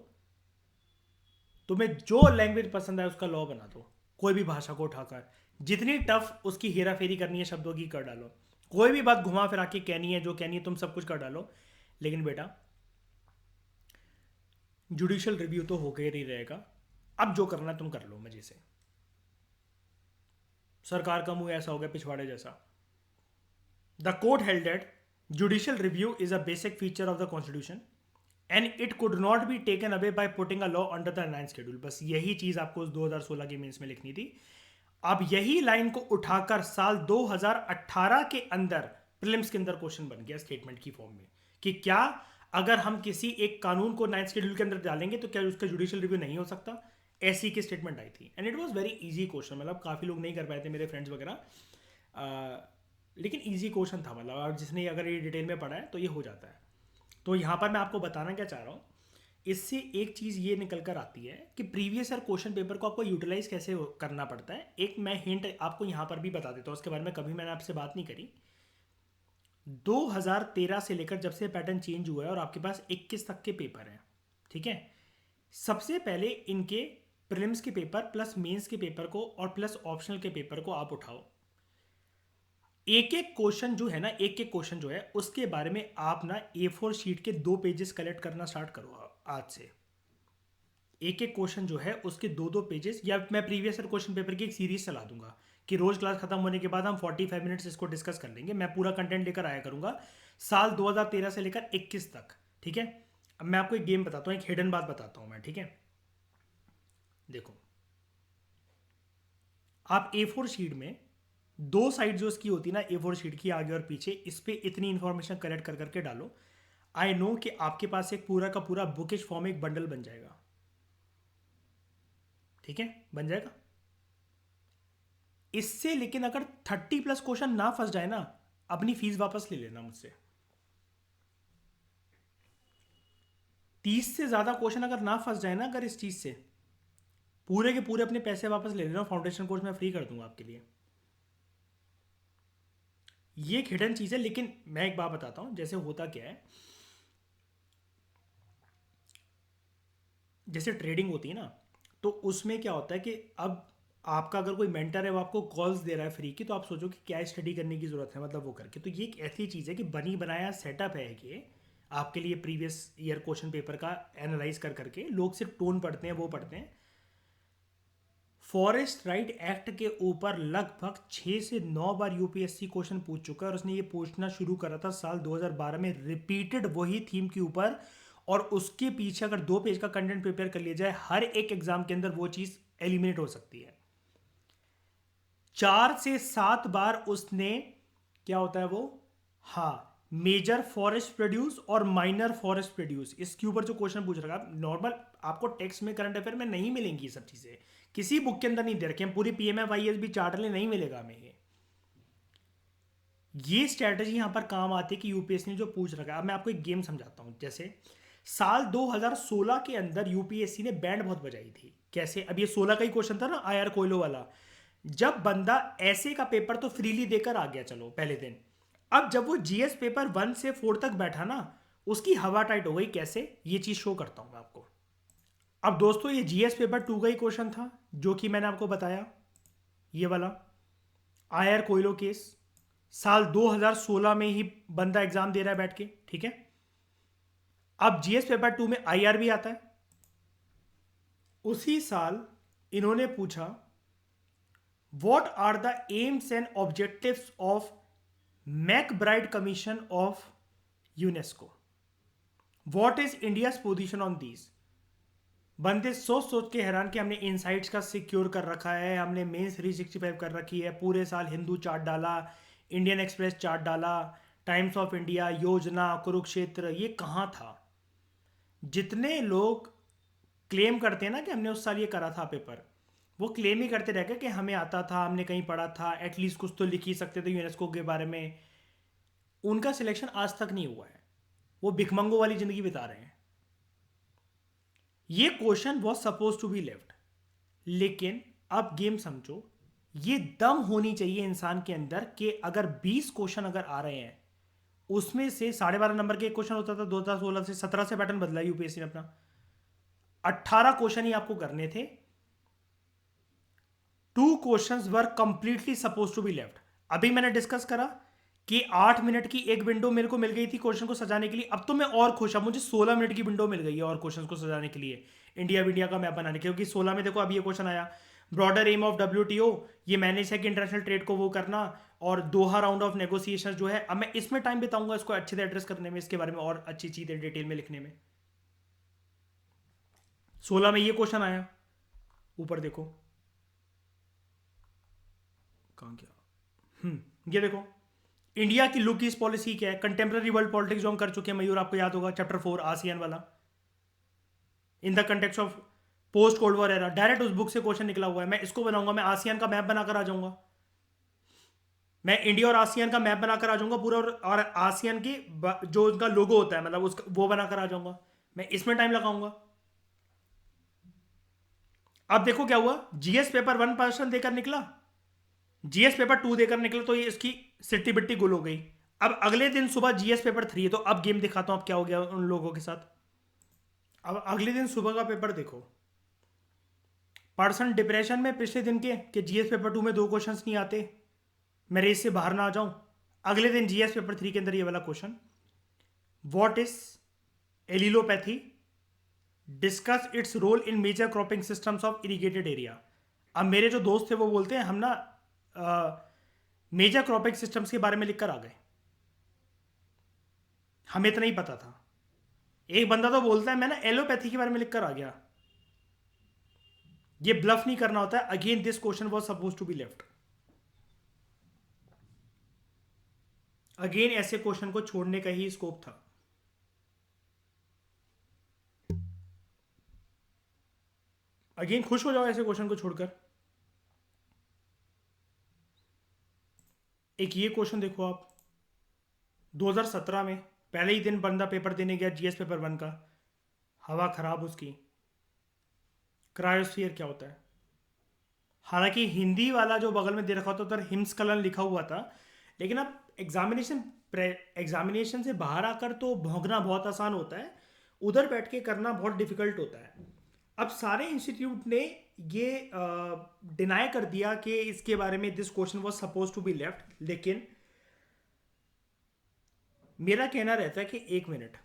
तुम्हें जो लैंग्वेज पसंद है उसका लॉ बना दो, कोई भी भाषा को उठाकर, जितनी टफ उसकी हेरा फेरी करनी है शब्दों की कर डालो, कोई भी बात घुमा फिरा के कहनी है, जो कहनी है तुम सब कुछ कर डालो। लेकिन बेटा जुडिशियल रिव्यू तो होकर ही रहेगा, अब जो करना है तुम कर लो मजे से। सरकार का मुंह ऐसा हो गया पिछवाड़े जैसा। The court held that judicial review is a basic feature of the constitution and it could not be taken away by putting a law under the ninth schedule। बस यही चीज आपको उस 2016 के मेंस में लिखनी थी। अब यही लाइन को उठाकर साल 2018 के अंदर प्रीलिम्स के अंदर क्वेश्चन बन गया स्टेटमेंट की फॉर्म में कि क्या अगर हम किसी एक कानून को नाइन्थ शेड्यूल के अंदर डालेंगे तो क्या उसका जुडिशियल रिव्यू नहीं हो सकता, ऐसी की स्टेटमेंट आई थी। And it was very easy question, मतलब काफ़ी लोग नहीं कर पाए थे मेरे फ्रेंड्स वगैरह, लेकिन इजी क्वेश्चन था, मतलब और जिसने अगर ये डिटेल में पढ़ा है तो ये हो जाता है। तो यहाँ पर मैं आपको बताना क्या चाह रहा हूँ, इससे एक चीज़ ये निकल कर आती है कि प्रीवियस ईयर क्वेश्चन पेपर को आपको यूटिलाइज कैसे करना पड़ता है। एक मैं हिंट आपको यहाँ पर भी बता देता हूँ, उसके बारे में कभी मैंने आपसे बात नहीं करी। 2013 से लेकर जब से पैटर्न चेंज हुआ है और आपके पास 21 तक के पेपर हैं, ठीक है। सबसे पहले इनके प्रीलिम्स के पेपर प्लस मेंस के पेपर को और प्लस ऑप्शनल के पेपर को आप उठाओ। एक एक क्वेश्चन जो है ना, एक एक क्वेश्चन जो है उसके बारे में आप ना A4 शीट के 2 पेजेस कलेक्ट करना स्टार्ट करो आज से। एक एक क्वेश्चन जो है उसके 2-2 पेजेस, या मैं प्रीवियस ईयर क्वेश्चन पेपर की एक सीरीज चला दूंगा कि रोज क्लास खत्म होने के बाद हम 45 मिनट्स इसको डिस्कस कर लेंगे। मैं पूरा कंटेंट लेकर आया करूंगा साल 2013 से लेकर 21 तक, ठीक है। अब मैं आपको एक गेम बताता हूँ, एक हिडन बात बताता हूँ मैं, ठीक है। देखो, आप A4 शीट में 2 साइड जो इसकी होती है ना A4 शीट की, आगे और पीछे, इस पे इतनी इंफॉर्मेशन कलेक्ट कर करके डालो। आई नो कि आपके पास एक पूरा का पूरा बुकिश फॉर्म एक बंडल बन जाएगा, ठीक है, बन जाएगा इससे। लेकिन अगर 30+ क्वेश्चन ना फंस जाए ना, अपनी फीस वापस ले लेना मुझसे। 30 से ज्यादा क्वेश्चन अगर ना फंस जाए ना, अगर इस चीज से, पूरे के पूरे अपने पैसे वापस ले लेना। फाउंडेशन कोर्स मैं फ्री कर दूंगा आपके लिए। ये एक हिडन चीज है, लेकिन मैं एक बात बताता हूं, जैसे होता क्या है, जैसे ट्रेडिंग होती है ना, तो उसमें क्या होता है कि अब आपका अगर कोई मेंटर है वो आपको कॉल्स दे रहा है फ्री की, तो आप सोचो कि क्या स्टडी करने की ज़रूरत है, मतलब वो करके। तो ये एक ऐसी चीज़ है कि बनी बनाया सेटअप है कि आपके लिए प्रीवियस ईयर क्वेश्चन पेपर का एनालाइज कर करके लोग सिर्फ टोन पढ़ते हैं, वो पढ़ते हैं। फॉरेस्ट राइट एक्ट के ऊपर लगभग 6 से 9 बार यूपीएससी क्वेश्चन पूछ चुका है और उसने ये पूछना शुरू करा था साल 2012 में, रिपीटेड वही थीम के ऊपर। और उसके पीछे अगर 2 पेज का कंटेंट प्रिपेयर कर लिया जाए, हर एक एग्जाम के अंदर वो चीज एलिमिनेट हो सकती है। 4 से 7 बार उसने, क्या होता है वो, हाँ, मेजर फॉरेस्ट प्रोड्यूस और माइनर फॉरेस्ट प्रोड्यूस, इसके ऊपर जो क्वेश्चन पूछ रखा है। नॉर्मल आपको टेक्स्ट में, करंट अफेयर में नहीं मिलेंगी ये सब चीजें, किसी बुक के अंदर नहीं दे रखे हैं। पूरी PMFIS भी चार्ट ले नहीं मिलेगा हमें ये स्ट्रैटेजी यहां पर काम आती है कि यूपीएससी ने जो पूछ रखा है। अब मैं आपको एक गेम समझाता हूं। जैसे साल 2016 के अंदर यूपीएससी ने बैंड बहुत बजाई थी। कैसे? अब ये 16 का ही क्वेश्चन था ना, IR कोयलो वाला। जब बंदा ऐसे का पेपर तो फ्रीली देकर आ गया, चलो पहले दिन। अब जब वो GS पेपर 1 से 4 तक बैठा ना, उसकी हवा टाइट हो गई। कैसे? ये चीज शो करता हूं मैं आपको। अब दोस्तों, ये GS पेपर 2 का ही क्वेश्चन था जो कि मैंने आपको बताया, ये वाला IR कोयलो केस। साल 2016 में ही बंदा एग्जाम दे रहा है बैठ के, ठीक है। अब GS पेपर 2 में IR भी आता है। उसी साल इन्होंने पूछा, what are the aims and objectives of MacBride commission of UNESCO, what is India's position on these. बंदे सोच सोच के हैरान कि हमने इनसाइट्स का सिक्योर कर रखा है, हमने मेंस 365 कर रखी है, पूरे साल हिंदू चार्ट डाला, इंडियन एक्सप्रेस चार्ट डाला, टाइम्स ऑफ इंडिया, योजना, कुरुक्षेत्र, ये कहाँ था। जितने लोग क्लेम करते हैं ना कि हमने उस साल ये करा था पेपर, वो क्लेम ही करते रह गए कि हमें आता था, हमने कहीं पढ़ा था, एटलीस्ट कुछ तो लिख ही सकते थे यूनेस्को के बारे में। उनका सिलेक्शन आज तक नहीं हुआ है, वो भिखमंगो वाली जिंदगी बिता रहे हैं। ये question was suppose to be left, लेकिन अब गेम समझो, ये दम होनी चाहिए इंसान के अंदर कि अगर 20 क्वेश्चन अगर आ रहे हैं, उसमें से 12.5 नंबर के एक क्वेश्चन होता था 2016 से, 17 से पैटर्न बदला यूपीएससी ने अपना, 18 क्वेश्चन ही आपको करने थे। 2 questions were completely suppose to be left. अभी मैंने डिस्कस करा कि 8 मिनट की एक विंडो मेरे को मिल गई थी क्वेश्चन को सजाने के लिए। अब तो मैं और खुश हूं, मुझे 16 मिनट की विंडो मिल गई है और क्वेश्चन को सजाने के लिए, इंडिया का मैप बनाने के, क्योंकि 16 में देखो अभी ये क्वेश्चन आया, ब्रॉडर एम ऑफ WTO, ये मैनेज है कि इंटरनेशनल ट्रेड को वो करना, और दोहा राउंड ऑफ नेगोशिएशन जो है। अब मैं इसमें टाइम बिताऊंगा इसको अच्छे से एड्रेस करने में, इसके बारे में और अच्छी चीजें डिटेल में लिखने में। 16 में ये क्वेश्चन आया, ऊपर देखो कहाँ गया, ये देखो, इंडिया की लुक ईस्ट पॉलिसी क्या है, कंटेम्प्रेरी वर्ल्ड पॉलिटिक्स जो हम कर चुके हैं मयूर, आपको याद होगा, चैप्टर 4 आसियान वाला, in the context of post cold war era, direct उस बुक से क्वेश्चन निकला हुआ है। मैं इसको बनाऊंगा, मैं आसियान का मैप बनाकर आ जाऊंगा, मैं इंडिया और आसियान का मैप बनाकर आ जाऊंगा पूरा, और आसियान की जो उनका लोगो होता है मतलब उसका वो बनाकर आ जाऊंगा। मैं इसमें टाइम लगाऊंगा। अब देखो क्या हुआ, जीएस पेपर 1% देकर निकला, जीएस पेपर 2 देकर निकला, तो ये इसकी सिट्टी बिट्टी गुल हो गई। अब अगले दिन सुबह जीएस पेपर 3 है, तो अब गेम दिखाता हूं अब क्या हो गया उन लोगों के साथ। अब अगले दिन सुबह का पेपर देखो, पर्सन डिप्रेशन में पिछले दिन के कि जीएस पेपर 2 में 2 क्वेश्चंस नहीं आते, मैं रेस से बाहर ना आ जाऊं। अगले दिन जीएस पेपर 3 के अंदर ये वाला question, what is allelopathy, discuss its role in major cropping systems of irrigated area. अब मेरे जो दोस्त थे वो बोलते हैं हम ना मेजर क्रॉपिंग सिस्टम्स के बारे में लिखकर आ गए, हमें इतना ही पता था। एक बंदा तो बोलता है मैं ना एलोपैथी के बारे में लिखकर आ गया। ये ब्लफ नहीं करना होता है। Again this question was suppose to be left. Again ऐसे क्वेश्चन को छोड़ने का ही स्कोप था। अगेन खुश हो जाओ ऐसे क्वेश्चन को छोड़कर। एक ये क्वेश्चन देखो आप, 2017 में पहले ही दिन बंदा पेपर देने गया जीएस पेपर 1 का, हवा खराब उसकी, क्रायोस्फीयर क्या होता है। हालांकि हिंदी वाला जो बगल में दे रखा था उधर हिमस्खलन लिखा हुआ था, लेकिन अब एग्जामिनेशन से बाहर आकर तो भौंकना बहुत आसान होता है, उधर बैठ के करना बहुत डिफिकल्ट होता है। अब सारे इंस्टीट्यूट ने ये डिनाई कर दिया कि इसके बारे में this question was suppose to be left, लेकिन मेरा कहना रहता है कि 1 मिनट,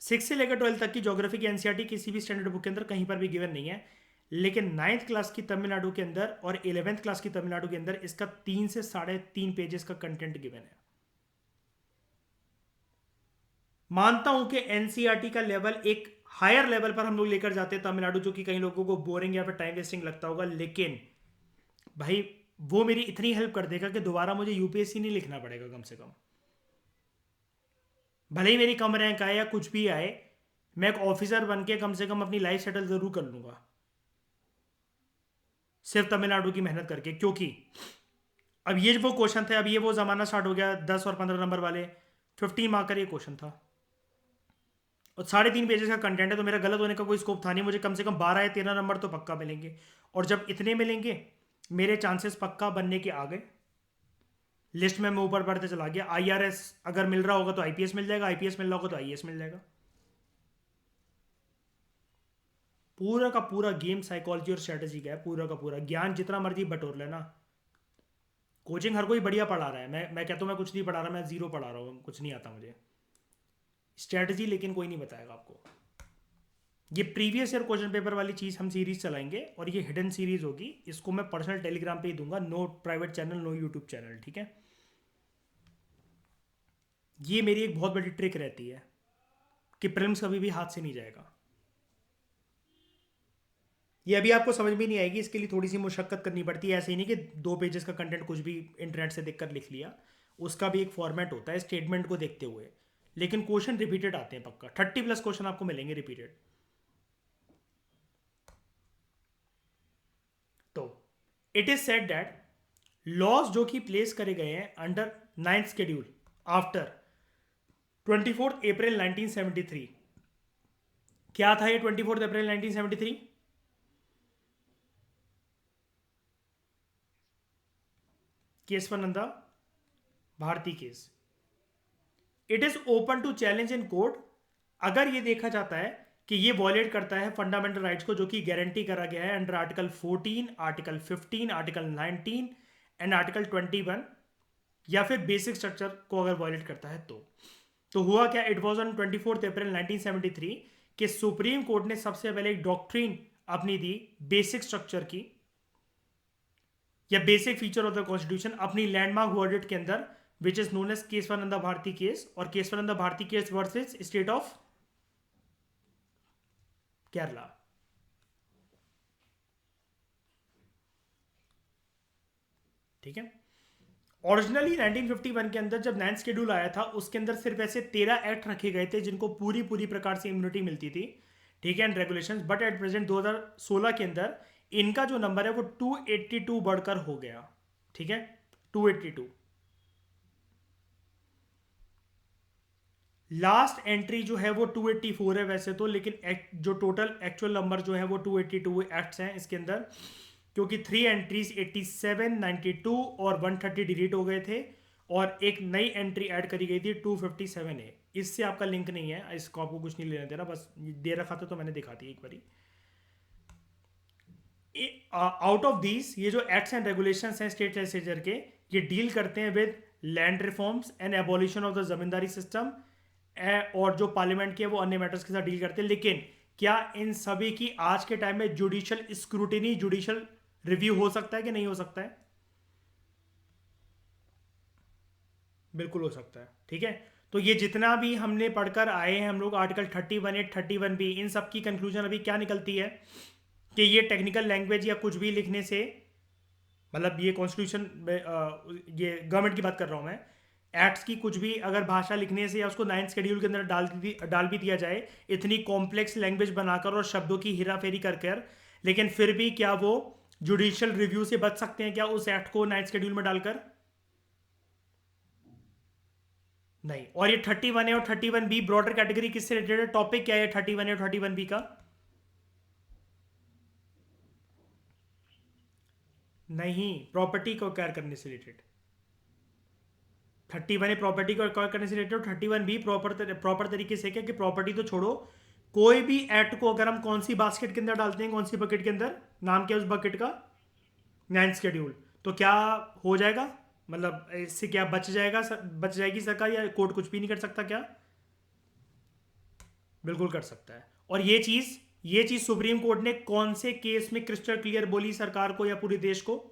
6 से लेकर 12 तक की ज्योग्राफी की एनसीईआरटी किसी भी स्टैंडर्ड बुक के अंदर कहीं पर भी गिवन नहीं है, लेकिन 9th क्लास की तमिलनाडु के अंदर और 11th क्लास की तमिलनाडु के अंदर इसका 3 से 3.5 पेजेस का कंटेंट गिवन है। मानता हूं कि एनसीईआरटी का लेवल एक हायर लेवल पर हम लोग लेकर जाते हैं तमिलनाडु, जो कि कई लोगों को बोरिंग या फिर टाइम वेस्टिंग लगता होगा, लेकिन भाई वो मेरी इतनी हेल्प कर देगा कि दोबारा मुझे यूपीएससी नहीं लिखना पड़ेगा। कम से कम भले ही मेरी कम रैंक आए या कुछ भी आए, मैं एक ऑफिसर बन के कम से कम अपनी लाइफ सेटल जरूर कर लूंगा, सिर्फ तमिलनाडु की मेहनत करके। क्योंकि अब ये वो क्वेश्चन थे, अब ये वो ज़माना स्टार्ट हो गया 10 और 15 नंबर वाले, 15 मार्क का ये क्वेश्चन था और 3.5 पेजेस का कंटेंट है, तो मेरा गलत होने का कोई स्कोप था नहीं। मुझे कम से कम 12 या 13 नंबर तो पक्का मिलेंगे, और जब इतने मिलेंगे मेरे चांसेस पक्का बनने के आ गए। लिस्ट में मैं ऊपर बढ़ते चला गया। आईआरएस अगर मिल रहा होगा तो आईपीएस मिल जाएगा, आईपीएस मिल रहा होगा तो आईएएस मिल जाएगा। पूरा का पूरा गेम साइकोलॉजी और स्ट्रेटेजी का है, पूरा का पूरा। ज्ञान जितना मर्जी बटोर लेना, कोचिंग हर कोई बढ़िया पढ़ा रहा है, मैं कहता हूँ मैं कुछ नहीं पढ़ा रहा, मैं जीरो पढ़ा रहा हूँ, कुछ नहीं आता मुझे स्ट्रेटजी, लेकिन कोई नहीं बताएगा आपको। ये प्रीवियस ईयर क्वेश्चन पेपर वाली चीज़ हम सीरीज चलाएंगे, और ये हिडन सीरीज होगी, इसको मैं पर्सनल टेलीग्राम पे ही दूंगा, no private channel, no YouTube channel, ठीक है। ये मेरी एक बहुत बड़ी ट्रिक रहती है कि प्रीलिम्स कभी भी हाथ से नहीं जाएगा। ये अभी आपको समझ में नहीं आएगी, इसके लिए थोड़ी सी मुशक्कत करनी पड़ती है। ऐसे ही नहीं कि 2 पेजेस का कंटेंट कुछ भी इंटरनेट से देखकर लिख लिया, उसका भी एक फॉर्मेट होता है स्टेटमेंट को देखते हुए। लेकिन क्वेश्चन रिपीटेड आते हैं पक्का, 30+ क्वेश्चन आपको मिलेंगे रिपीटेड। तो it is said that laws जो कि प्लेस करे गए हैं under 9th schedule after 24 April 1973, क्या था ये 24 April 1973? Kesavananda Bharati case. It is open to challenge in court. अगर ये देखा जाता है कि ये वॉयलेट करता है फंडामेंटल राइट्स को जो कि गारंटी करा गया है under article 14, article 15, article 19 and article 21, या फिर बेसिक स्ट्रक्चर को अगर वॉयलेट करता है तो हुआ क्या, इट वॉज ऑन 24 अप्रैल 1973 कि सुप्रीम कोर्ट ने सबसे पहले एक डॉक्ट्रिन अपनी दी बेसिक स्ट्रक्चर की या basic feature of the constitution अपनी लैंडमार्क वर्डिट के अंदर, which is known as Kesavananda Bharati case, और Kesavananda Bharati case versus state of Kerala. ठीक है, ओरिजिनली 1951 के अंदर जब 9th शेड्यूल आया था उसके अंदर सिर्फ ऐसे 13 एक्ट रखे गए थे जिनको पूरी पूरी प्रकार से इम्यूनिटी मिलती थी, ठीक है, and regulations, but at present 2016 के अंदर इनका जो नंबर है वो 282 बढ़कर हो गया। ठीक है, 282। लास्ट एंट्री जो है वो 284 है वैसे तो, लेकिन जो टोटल एक्चुअल नंबर जो है वो 282 एक्ट्स हैं इसके अंदर, क्योंकि 3 एंट्रीज 87, 92 और 130 डिलीट हो गए थे और एक नई एंट्री ऐड करी गई थी 257 है। इससे आपका लिंक नहीं है, इसको आपको कुछ नहीं लेना देना, बस दे रखा था तो मैंने दिखा दी एक बारी। आउट ऑफ दीज ये जो एक्ट्स एंड रेगुलेशंस हैं स्टेट लेजिस्लेचर के, ये डील करते हैं with land reforms and abolition of the zamindari system, और जो पार्लियामेंट के वो अन्य मैटर्स के साथ डील करते हैं। लेकिन क्या इन सभी की आज के टाइम में जुडिशियल स्क्रूटिनी, जुडिशियल रिव्यू हो सकता है कि नहीं हो सकता है? बिल्कुल हो सकता है। ठीक है, तो ये जितना भी हमने पढ़कर आए हैं हम लोग आर्टिकल 31A, 31B, इन सब की कंक्लूजन अभी क्या निकलती है कि ये टेक्निकल लैंग्वेज या कुछ भी लिखने से, मतलब ये कॉन्स्टिट्यूशन, ये गवर्नमेंट की बात कर रहा हूँ मैं, एक्ट्स की कुछ भी अगर भाषा लिखने से या उसको 9th शेड्यूल के अंदर डाल भी दिया जाए इतनी कॉम्प्लेक्स लैंग्वेज बनाकर और शब्दों की हेराफेरी कर, लेकिन फिर भी क्या वो जुडिशियल रिव्यू से बच सकते हैं क्या उस एक्ट को 9th शेड्यूल में डालकर? नहीं। और ये 31A और 31B ब्रॉडर कैटेगरी किससे रिलेटेड है? टॉपिक क्या है 31A और 31B का? नहीं, प्रॉपर्टी को एक्वायर करने से रिलेटेड। 31A प्रॉपर्टी को एक्वायर करने से रिलेटेड, 31B प्रॉपर तरीके से क्या कि प्रॉपर्टी तो छोड़ो, कोई भी एक्ट को अगर हम कौन सी बास्केट के अंदर डालते हैं, कौन सी बकेट के अंदर, नाम क्या है उस बकेट का? 9th schedule. तो क्या हो जाएगा, मतलब इससे क्या बच जाएगा, बच जाएगी सरकार, या कोर्ट कुछ भी नहीं कर सकता क्या? बिल्कुल कर सकता है। और ये चीज सुप्रीम कोर्ट ने कौन से केस में क्रिस्टल क्लियर बोली सरकार को या पूरे देश को?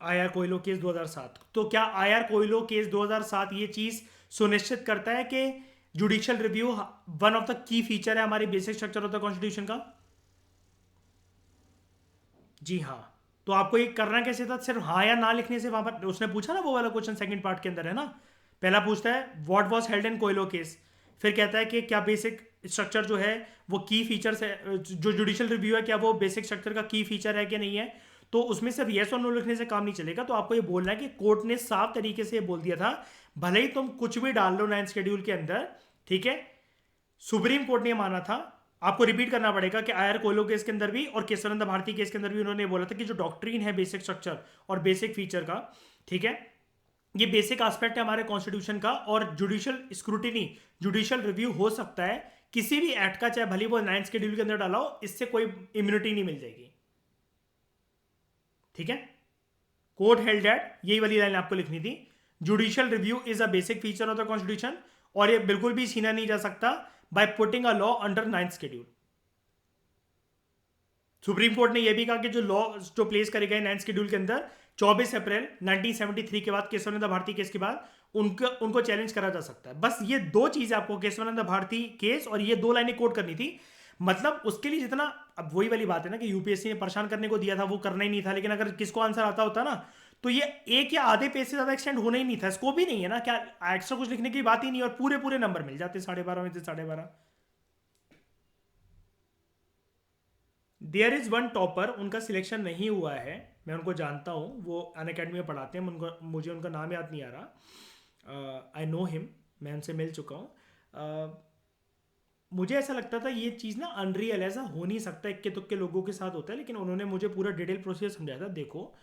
IR Coelho case 2007। तो क्या आईआर कोयलो केस 2007 ये चीज सुनिश्चित करता है कि judicial review one of the key feature है हमारे basic structure of the constitution का? जी हाँ। तो आपको ये करना कैसे था? सिर्फ हाँ या ना लिखने से, वहां पर उसने पूछा ना वो वाला क्वेश्चन सेकंड पार्ट के अंदर है ना, पहला पूछता है what was held in Coelho case, फिर कहता है कि क्या बेसिक स्ट्रक्चर जो है वो की फीचर्स है, जो जुडिशियल रिव्यू है क्या वो बेसिक स्ट्रक्चर का की फीचर है कि नहीं है। तो उसमें सिर्फ येस और नो लिखने से काम नहीं चलेगा, तो आपको ये बोलना है कि कोर्ट ने साफ तरीके से बोल दिया था, भले ही तुम कुछ भी डाल लो 9th शेड्यूल के अंदर, ठीक है, सुप्रीम कोर्ट ने माना था। आपको रिपीट करना पड़ेगा कि आयर कोयलो केस के अंदर भी और केशवानंद भारती केस के अंदर भी उन्होंने बोला था कि जो डॉक्ट्रिन है बेसिक स्ट्रक्चर और बेसिक फीचर का, ठीक है, ये बेसिक एस्पेक्ट है हमारे कॉन्स्टिट्यूशन का, और जुडिशियल स्क्रूटिनी, जुडिशियल रिव्यू हो सकता है किसी भी एक्ट का, चाहे भले वो 9th शेड्यूल के अंदर डाला हो, इससे कोई इम्यूनिटी नहीं मिल जाएगी। ठीक है, कोर्ट हेल्ड दैट, यही वाली लाइन आपको लिखनी थी, judicial review is a basic feature of the constitution, और ये बिल्कुल भी छीना नहीं जा सकता by putting a law under 9th schedule. Supreme court ने यह भी कहा कि जो लॉ जो प्लेस करे गए 9th शेड्यूल के अंदर 24 अप्रैल 1973 के बाद, केशवानंद भारती केस के बाद, उनको चैलेंज करा जा सकता है। बस ये दो चीजें आपको, केशवानंद भारती केस और ये दो लाइनें कोट करनी थी। मतलब उसके लिए जितना, अब वही वाली बात है ना कि यूपीएससी ने परेशान करने को दिया था, वो करना ही नहीं था, लेकिन अगर किसको आंसर आता होता ना तो ये एक या आधे पेज से ज्यादा एक्सटेंड होना ही नहीं था। स्कोप ही नहीं है ना, क्या एक्स्ट्रा कुछ लिखने की बात ही नहीं, और पूरे पूरे नंबर मिल जाते 12.5 में से 12.5। देयर इज वन टॉपर, उनका सिलेक्शन नहीं हुआ है, मैं उनको जानता हूँ, वो अन अकेडमी में पढ़ाते हैं, मुझे उनका नाम याद नहीं आ रहा, आई नो हिम, मैं उनसे मिल चुका हूँ। मुझे ऐसा लगता था ये चीज़ ना अनरियल, ऐसा हो नहीं सकता, इक्के तुक्के लोगों के साथ होता है, लेकिन उन्होंने मुझे पूरा डिटेल प्रोसेस समझाया था। देखो,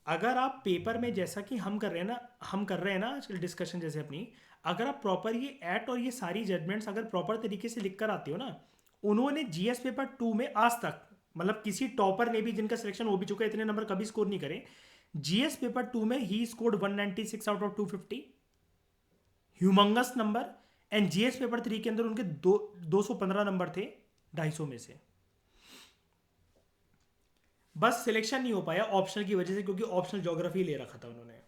अगर आप पेपर में, जैसा कि हम कर रहे हैं ना आजकल डिस्कशन जैसे अपनी, अगर आप प्रॉपर ये एट और ये सारी जजमेंट्स अगर प्रॉपर तरीके से लिख कर आते हो ना, उन्होंने जीएस पेपर 2 में आज तक, मतलब किसी टॉपर ने भी जिनका सिलेक्शन हो भी चुका है, इतने नंबर कभी स्कोर नहीं करे। जीएस पेपर 2 में he scored 196 out of 250, humongous number. And GS paper 3 के अंदर उनके 215 नंबर थे 250 में से। बस सिलेक्शन नहीं हो पाया ऑप्शनल की वजह से, क्योंकि ऑप्शनल ज्योग्राफी ले रखा था उन्होंने,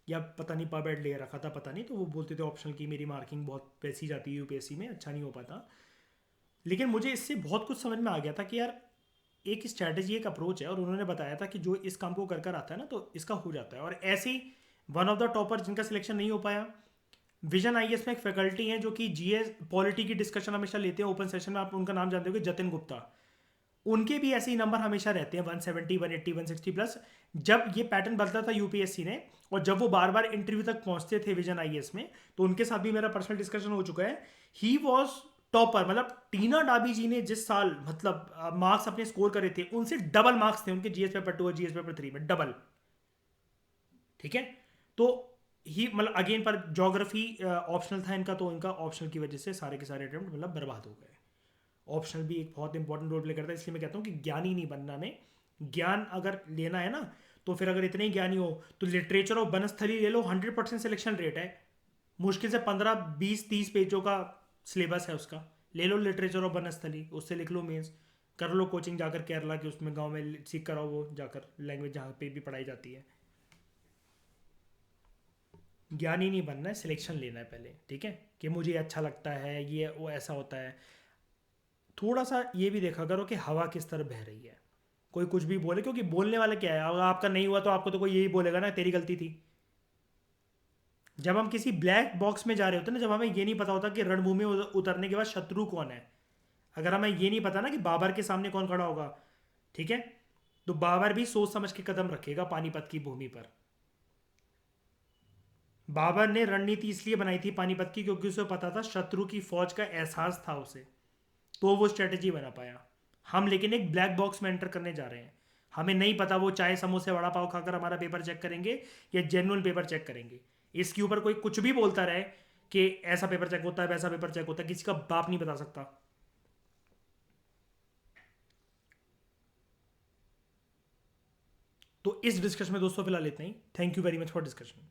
या पता नहीं पबेड ले रखा था, पता नहीं, तो वो बोलते थे ऑप्शनल की मेरी मार्किंग बहुत वैसी जाती है यूपीएससी में, अच्छा नहीं हो पाता। लेकिन मुझे इससे बहुत कुछ समझ में आ गया था कि यार एक स्ट्रैटेजी, एक अप्रोच है, और उन्होंने बताया था कि जो इस काम को कर कर आता है ना तो इसका हो जाता है। और ऐसे ही वन ऑफ द टॉपर जिनका सिलेक्शन नहीं हो पाया, विजन आईएएस में एक फैकल्टी हैं जो कि जीएस पॉलिटी की डिस्कशन हमेशा लेते हैं ओपन सेशन में, आप उनका नाम जानते हो, जतिन गुप्ता। उनके भी ऐसे ही नंबर हमेशा रहते हैं 170, 180, 160 प्लस। जब ये पैटर्न बदला था यूपीएससी ने, और जब वो बार बार इंटरव्यू तक पहुंचते थे विजन आईएएस में, तो उनके साथ भी मेरा पर्सनल डिस्कशन हो चुका है। ही वॉज टॉपर, मतलब टीना डाबी जी ने जिस साल मतलब मार्क्स अपने स्कोर करे थे, उनसे डबल मार्क्स थे उनके जीएस पेपर 2 और जीएस पेपर 3 में, डबल। ठीक है। तो ही मतलब अगेन पर ज्योग्राफी ऑप्शनल था इनका, तो इनका ऑप्शनल की वजह से सारे के सारे अटेम्प्ट मतलब बर्बाद हो गए। ऑप्शनल भी एक बहुत इंपॉर्टेंट रोल प्ले करता है, इसलिए मैं कहता हूँ कि ज्ञानी नहीं बनना हमें। ज्ञान अगर लेना है ना, तो फिर अगर इतने ही ज्ञानी हो तो लिटरेचर और वनस्थली ले लो, 100% सिलेक्शन रेट है। मुश्किल से 15, 20, 30 पेजों का सिलेबस है उसका। ले लो लिटरेचर और वनस्थली, उससे लिख लो मेंस। कर लो कोचिंग जाकर केरला के उसमें गांव में सीख कर आओ, वो जाकर लैंग्वेज जहाँ पे भी पढ़ाई जाती है। ज्ञानी नहीं बनना है, सिलेक्शन लेना है पहले, ठीक है, कि मुझे अच्छा लगता है ये वो ऐसा होता है। थोड़ा सा ये भी देखा करो कि हवा किस तरफ बह रही है। कोई कुछ भी बोले, क्योंकि बोलने वाला क्या है, अगर आपका नहीं हुआ तो आपको तो कोई यही बोलेगा ना तेरी गलती थी। जब हम किसी ब्लैक बॉक्स में जा रहे होते हैं ना, जब हमें ये नहीं पता होता कि रणभूमि में उतरने के बाद शत्रु कौन है, अगर हमें ये नहीं पता ना कि बाबर के सामने कौन खड़ा होगा, ठीक है, तो बाबर भी सोच समझ के कदम रखेगा पानीपत की भूमि पर। बाबर ने रणनीति इसलिए बनाई थी पानीपत की, क्योंकि उसे पता था शत्रु की फौज का एहसास था उसे, तो वो स्ट्रेटेजी बना पाया। हम लेकिन एक ब्लैक बॉक्स में एंटर करने जा रहे हैं। हमें नहीं पता वो चाय समोसे वड़ा पाव खाकर हमारा पेपर चेक करेंगे या जेन्युइन पेपर चेक करेंगे। इसके ऊपर कोई कुछ भी बोलता रहे कि ऐसा पेपर चेक होता है, वैसा पेपर चेक होता है, किसी का बाप नहीं बता सकता। तो इस डिस्कशन में दोस्तों फिलहाल इतना ही। Thank you very much for discussion.